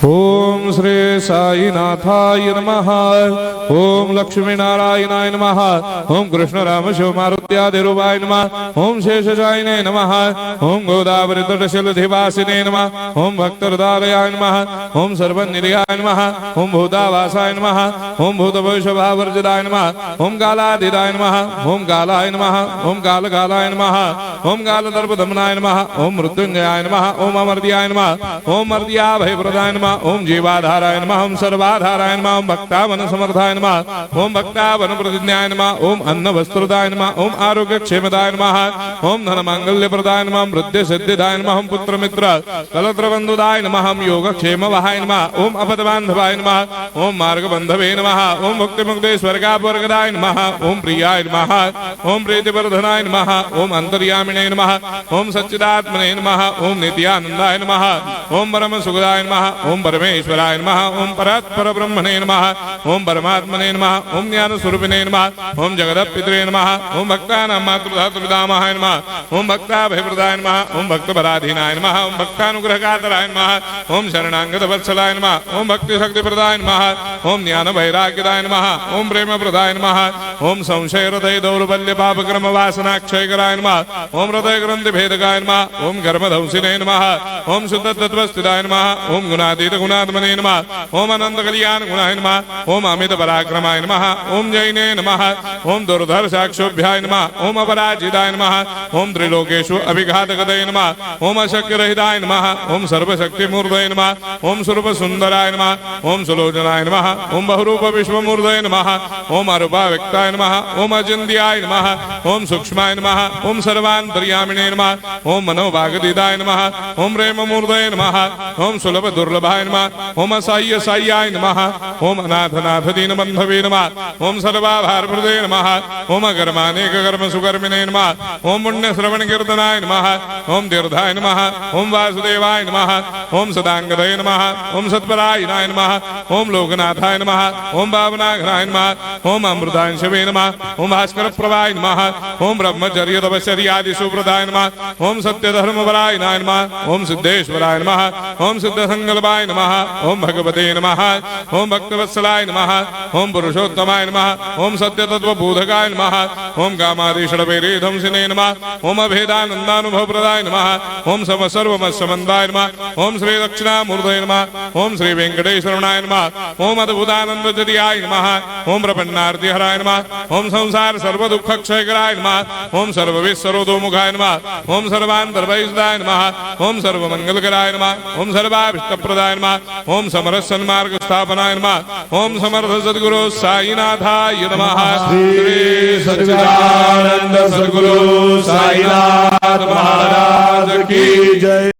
ओम श्री साईनाथाय नमः। ओम लक्ष्मी नारायणाय नमः। ओम कृष्ण राम शिव मारुत्यादिरूपाय नमः। ओम शेषशायिने नमः। ओम गोदावरी तटशिलधिवासिने नमः। ओम भक्तहृदयाय नमः। ओम सर्वनिलयाय नमः। ओम भूतावासाय नमः। ओम भूतभविष्यभावर्जिताय नमः। ओम कालाधीताय नमः। ओम कालाय नमः। ओम कालकालाय नमः। ओम कालदर्पदमनाय नमः। ओम मृत्युंजयाय नमः। ओम अमर्त्याय नमः। ओम मर्त्याभयप्रदाय नमः। ओम जीवाधाराय नमः। ओम सर्वाधाराय नमः। ओम भक्तावन समर्थाय नमः। ओम भक्तावन प्रतिज्ञाय नमः। ओम अन्न वस्त्रदाय नमः। ओम आरोग्य क्षेमदाय नमः। ओम धन मांगल्य प्रदाय नमः। वृद्धि सिद्धिदाय नमः। ओम पुत्र मित्र कलत्र बंधुदाय नमः। ओम योग क्षेम वहाय नमः। ओम अपद बांधवाय नमः। ओम मार्ग बंधवे नमः। ओम मुक्ति मुक्ति स्वर्गापवर्गदाय नमः। ओम प्रियाय नमः। ओम प्रीतिवर्धनाय नमः। ओम अंतर्यामिने नमः। ओम सच्चिदात्मने नमः। ओम नित्यानंदाय नमः। ओम परम सुखदाय नमः। ओम परमेश्वराय नमः। ओम परात्पर ब्रह्मणे नमः। ओम परमात्मने नमः। ओम ज्ञान स्वरूपिणे नमः। ओम जगदपितरे नमः। ओम भक्तानां मातृधातृपितामहाय नमः। ओम भक्ताभयप्रदाय नमः। ओम भक्तपराधीनाय नमः। ओम भक्तानुग्रहकातराय नमः। ओम शरणागत वत्सलाय नमः। ओम भक्ति शक्ति प्रदाय नमः। ओम ज्ञान वैराग्यदाय नमः। ओम प्रेम प्रदाय नमः। ओम संशय हृदय दौर्बल्य पाप क्रम वासना क्षय कराय नमः। ओम हृदय ग्रंथि भेदकाय नमः। ओम गर्मधंसिने नमः। ओम शुद्ध तत्वस्थिताय नमः। ओम गुणातीत गुणात्मने नमः। ओम अनंत कल्याण गुणाय नमः। ओम अमित पराक्रमाय नमः। ओम जैने नमः। ओम दुर्धर साक्षोभ्याय नमः। ओम अपराजिताय नमः। ओम त्रिलोकेषु अभिघातगतये नमः। ओम अशक्य रहिताय नमः। ओम सर्वशक्ति मूर्धये नमः। ओम स्वरूप सुंदराय नमः। ओम सुलोचनाय नमः। ओम बहुरूप विश्वमूर्धये नमः। ओम अरूपाव्यक्ताय नमः। ओम अचिन्त्याय नमः। ओम सूक्ष्माय नमः। ओम सर्वान्तर्यामिने नमः। ओम मनोभागतीताय नमः। ओम प्रेम मूर्धये नमः। ओम सुलभ दुर्लभाय नमः। ओम असाह्य साह्याय नमः। ओम अनाथनाथ दीन बंधवे नमः। ओम सर्वाभारप्रदे नमः। ओम अकर्मानेक कर्म सुकर्मिणे नमः। ओम पुण्य श्रवण कीर्तनाय नमः। ओम तीर्थाय नमः। ओम वासुदेवाय नमः। ओम सदांगदये नमः। ओम सत्परायणाय नमः। ओम लोकनाथाय नमः। ओम भावनाघनाय नमः। ओम अमृतांशवे नमः। ओम भास्कर प्रभाय नमः। ओम ब्रह्मचर्य तपश्चर्यादि सुप्रदाय नमः। ओम सत्य धर्मपरायणाय नमः। ओम सिद्धेश्वराय नमः। ओम सिद्ध संकल्पाय नमः। ओम भगवते नमः। ओम भक्तवत्सलाय नमः। ओम पुरुषोत्तमाय नमः। ओम सत्य तत्व बोधकाय नमः। ओम कामादिषडवैरेधंसिने नमः। ओम अभेदानंदानुभव प्रदाय नमः। ओम सर्वमस्समन्दाय नमः। ओम श्री दक्षिणामूर्धये नमः। ओम श्री वेंकटेश्वराय नमः। ओम अद्भुतानंदजटियाय नमः। ओम प्रपन्नार्तिहराय नमः। ओम संसार सर्व दुख क्षयकराय नमः। ओम सर्वविश्वरोधोमुखाय नमः। ओम सर्वान्तर्वैसदाय नमः। ओम सर्वमंगलकराय नमः। ओम सर्वाभीष्टप्रदाय नमः। ओम समरस सन्मार्ग स्थापनाय नमः। ओम समर्थ सद्गुरु साईनाथाय नमः। श्री सच्चिदानंद सद्गुरु साईनाथ महाराज की जय।